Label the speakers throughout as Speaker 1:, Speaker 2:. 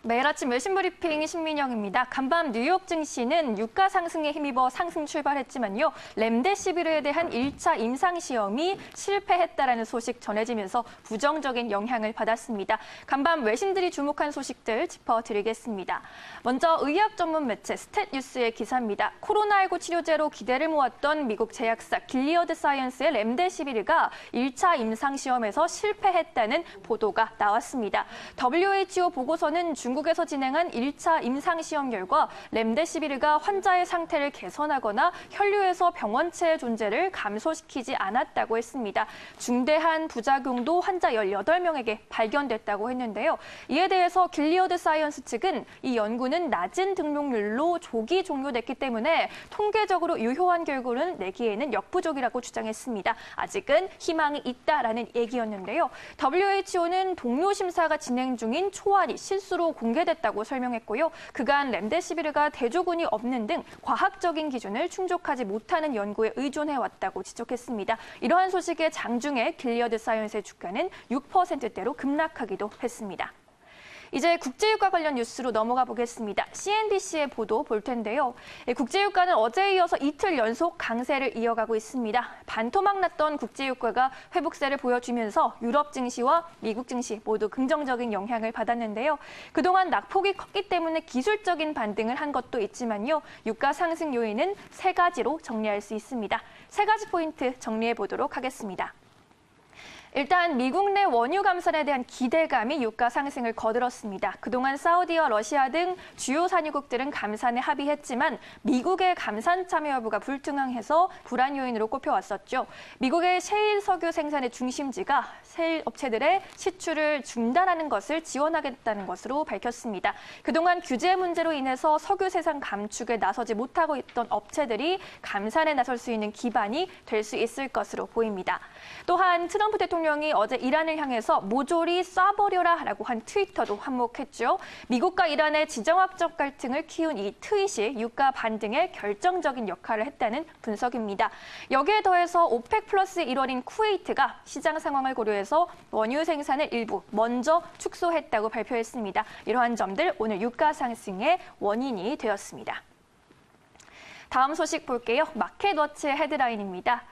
Speaker 1: 매일 아침 외신 브리핑 신민영입니다. 간밤 뉴욕 증시는 유가 상승에 힘입어 상승 출발했지만요. 렘데시비르에 대한 1차 임상시험이 실패했다라는 소식 전해지면서 부정적인 영향을 받았습니다. 간밤 외신들이 주목한 소식들 짚어드리겠습니다. 먼저 의학 전문 매체 스탯뉴스의 기사입니다. 코로나19 치료제로 기대를 모았던 미국 제약사 길리어드 사이언스의 렘데시비르가 1차 임상시험에서 실패했다는 보도가 나왔습니다. WHO 보고서는 중국에서 진행한 1차 임상시험 결과 렘데시비르가 환자의 상태를 개선하거나 혈류에서 병원체의 존재를 감소시키지 않았다고 했습니다. 중대한 부작용도 환자 18명에게 발견됐다고 했는데요. 이에 대해서 길리어드 사이언스 측은 이 연구는 낮은 등록률로 조기 종료됐기 때문에 통계적으로 유효한 결과를 내기에는 역부족이라고 주장했습니다. 아직은 희망이 있다라는 얘기였는데요. WHO는 동료 심사가 진행 중인 초안이 실수로 공개됐다고 설명했고요. 그간 렘데시비르가 대조군이 없는 등 과학적인 기준을 충족하지 못하는 연구에 의존해왔다고 지적했습니다. 이러한 소식에 장중에 길리어드 사이언스의 주가는 6%대로 급락하기도 했습니다. 이제 국제유가 관련 뉴스로 넘어가 보겠습니다. CNBC의 보도 볼 텐데요. 국제유가는 어제에 이어서 이틀 연속 강세를 이어가고 있습니다. 반토막 났던 국제유가가 회복세를 보여주면서 유럽 증시와 미국 증시 모두 긍정적인 영향을 받았는데요. 그동안 낙폭이 컸기 때문에 기술적인 반등을 한 것도 있지만요. 유가 상승 요인은 세 가지로 정리할 수 있습니다. 세 가지 포인트 정리해 보도록 하겠습니다. 일단 미국 내 원유 감산에 대한 기대감이 유가 상승을 거들었습니다. 그동안 사우디와 러시아 등 주요 산유국들은 감산에 합의했지만 미국의 감산 참여 여부가 불투명해서 불안 요인으로 꼽혀왔었죠. 미국의 셰일 석유 생산의 중심지가 셰일 업체들의 시추를 중단하는 것을 지원하겠다는 것으로 밝혔습니다. 그동안 규제 문제로 인해서 석유 생산 감축에 나서지 못하고 있던 업체들이 감산에 나설 수 있는 기반이 될 수 있을 것으로 보입니다. 또한 트럼프 대통령이 어제 이란을 향해서 모조리 쏴버려라라고 한 트위터도 한몫했죠. 미국과 이란의 지정학적 갈등을 키운 이 트윗이 유가 반등에 결정적인 역할을 했다는 분석입니다. 여기에 더해서 오펙 플러스 1월인 쿠웨이트가 시장 상황을 고려해서 원유 생산을 일부 먼저 축소했다고 발표했습니다. 이러한 점들 오늘 유가 상승의 원인이 되었습니다. 다음 소식 볼게요. 마켓워치의 헤드라인입니다.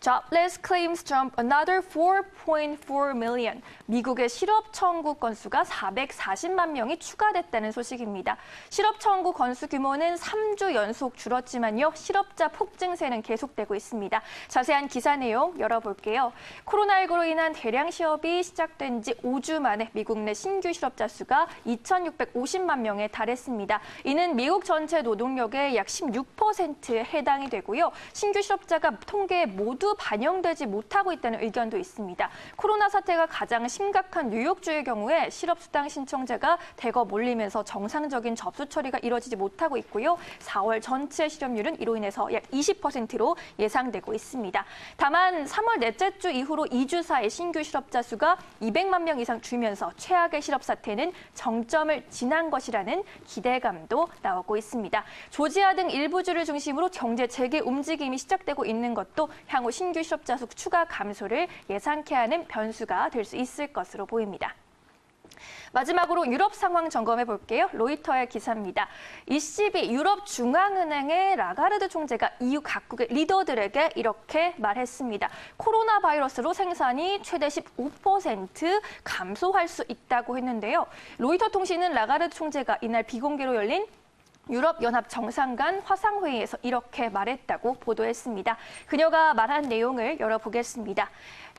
Speaker 1: Jobless claims jump another 4.4 million. 미국의 실업 청구 건수가 440만 명이 추가됐다는 소식입니다. 실업 청구 건수 규모는 3주 연속 줄었지만요. 실업자 폭증세는 계속되고 있습니다. 자세한 기사 내용 열어볼게요. 코로나19로 인한 대량 실업이 시작된 지 5주 만에 미국 내 신규 실업자 수가 2,650만 명에 달했습니다. 이는 미국 전체 노동력의 약 16%에 해당이 되고요. 신규 실업자가 통계에 모두 반영되지 못하고 있다는 의견도 있습니다. 코로나 사태가 가장 심각한 뉴욕주의 경우에 실업수당 신청자가 대거 몰리면서 정상적인 접수 처리가 이뤄지지 못하고 있고요. 4월 전체 실업률은 이로 인해서 약 20%로 예상되고 있습니다. 다만 3월 넷째 주 이후로 2주 사이 신규 실업자 수가 200만 명 이상 줄면서 최악의 실업 사태는 정점을 지난 것이라는 기대감도 나오고 있습니다. 조지아 등 일부 주를 중심으로 경제 재개 움직임이 시작되고 있는 것도 향후 신규 실업자 수 추가 감소를 예상케 하는 변수가 될 수 있을 것으로 보입니다. 마지막으로 유럽 상황 점검해 볼게요. 로이터의 기사입니다. ECB 유럽 중앙은행의 라가르드 총재가 EU 각국의 리더들에게 이렇게 말했습니다. 코로나 바이러스로 생산이 최대 15% 감소할 수 있다고 했는데요. 로이터 통신은 라가르드 총재가 이날 비공개로 열린 유럽연합 정상 간 화상회의에서 이렇게 말했다고 보도했습니다. 그녀가 말한 내용을 열어보겠습니다.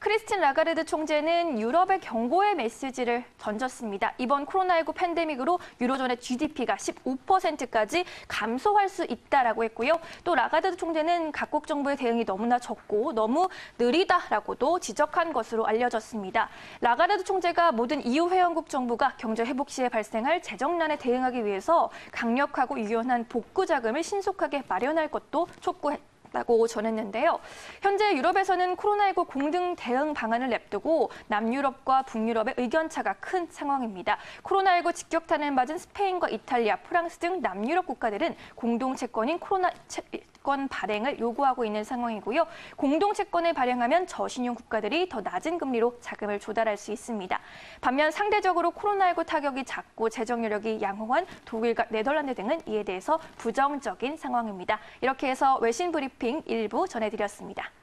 Speaker 1: 크리스틴 라가르드 총재는 유럽의 경고의 메시지를 던졌습니다. 이번 코로나19 팬데믹으로 유로존의 GDP가 15%까지 감소할 수 있다라고 했고요. 또 라가르드 총재는 각국 정부의 대응이 너무나 적고 너무 느리다라고도 지적한 것으로 알려졌습니다. 라가르드 총재가 모든 EU 회원국 정부가 경제 회복 시에 발생할 재정난에 대응하기 위해서 강력하고 유연한 복구 자금을 신속하게 마련할 것도 촉구했습니다. 라고 전했는데요. 현재 유럽에서는 코로나19 공동 대응 방안을 냅두고 남유럽과 북유럽의 의견차가 큰 상황입니다. 코로나19 직격탄을 맞은 스페인과 이탈리아, 프랑스 등 남유럽 국가들은 공동 채권인 코로나 채권 발행을 요구하고 있는 상황이고요. 공동 채권을 발행하면 저신용 국가들이 더 낮은 금리로 자금을 조달할 수 있습니다. 반면 상대적으로 코로나19 타격이 작고 재정 여력이 양호한 독일과 네덜란드 등은 이에 대해서 부정적인 상황입니다. 이렇게 해서 외신 브리핑 일부 전해드렸습니다.